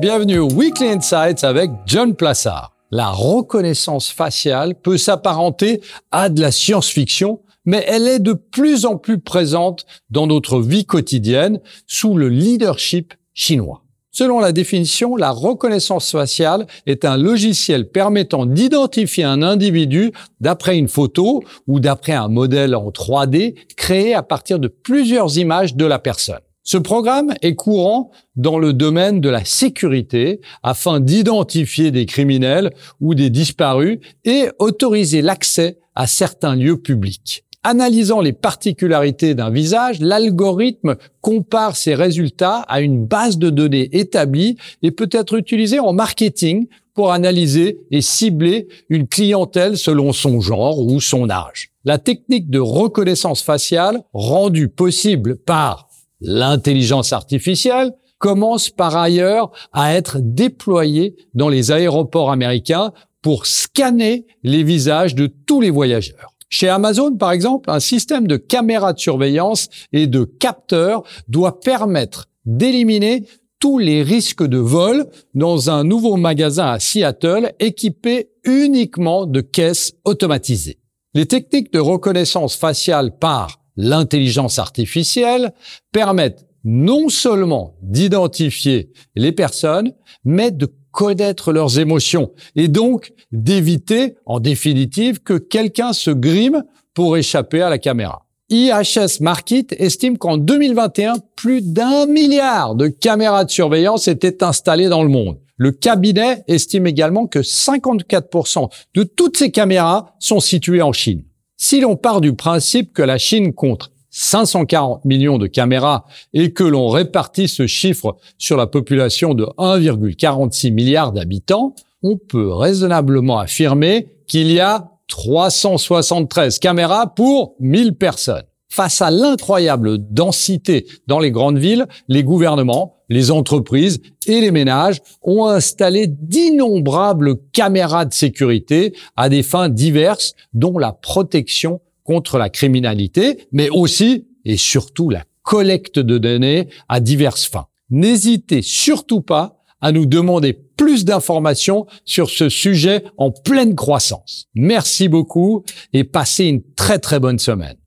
Bienvenue au Weekly Insights avec John Plassard. La reconnaissance faciale peut s'apparenter à de la science-fiction, mais elle est de plus en plus présente dans notre vie quotidienne sous le leadership chinois. Selon la définition, la reconnaissance faciale est un logiciel permettant d'identifier un individu d'après une photo ou d'après un modèle en 3D créé à partir de plusieurs images de la personne. Ce programme est courant dans le domaine de la sécurité afin d'identifier des criminels ou des disparus et autoriser l'accès à certains lieux publics. Analysant les particularités d'un visage, l'algorithme compare ses résultats à une base de données établie et peut être utilisé en marketing pour analyser et cibler une clientèle selon son genre ou son âge. La technique de reconnaissance faciale, rendue possible par l'intelligence artificielle, commence par ailleurs à être déployée dans les aéroports américains pour scanner les visages de tous les voyageurs. Chez Amazon, par exemple, un système de caméras de surveillance et de capteurs doit permettre d'éliminer tous les risques de vol dans un nouveau magasin à Seattle équipé uniquement de caisses automatisées. Les techniques de reconnaissance faciale par l'intelligence artificielle permettent non seulement d'identifier les personnes, mais de connaître leurs émotions et donc d'éviter, en définitive, que quelqu'un se grime pour échapper à la caméra. IHS Markit estime qu'en 2021, plus d'1 milliard de caméras de surveillance étaient installées dans le monde. Le cabinet estime également que 54% de toutes ces caméras sont situées en Chine. Si l'on part du principe que la Chine compte 540 millions de caméras et que l'on répartit ce chiffre sur la population de 1,46 milliard d'habitants, on peut raisonnablement affirmer qu'il y a 373 caméras pour 1000 personnes. Face à l'incroyable densité dans les grandes villes, les gouvernements, les entreprises et les ménages ont installé d'innombrables caméras de sécurité à des fins diverses, dont la protection contre la criminalité, mais aussi et surtout la collecte de données à diverses fins. N'hésitez surtout pas à nous demander plus d'informations sur ce sujet en pleine croissance. Merci beaucoup et passez une très très bonne semaine.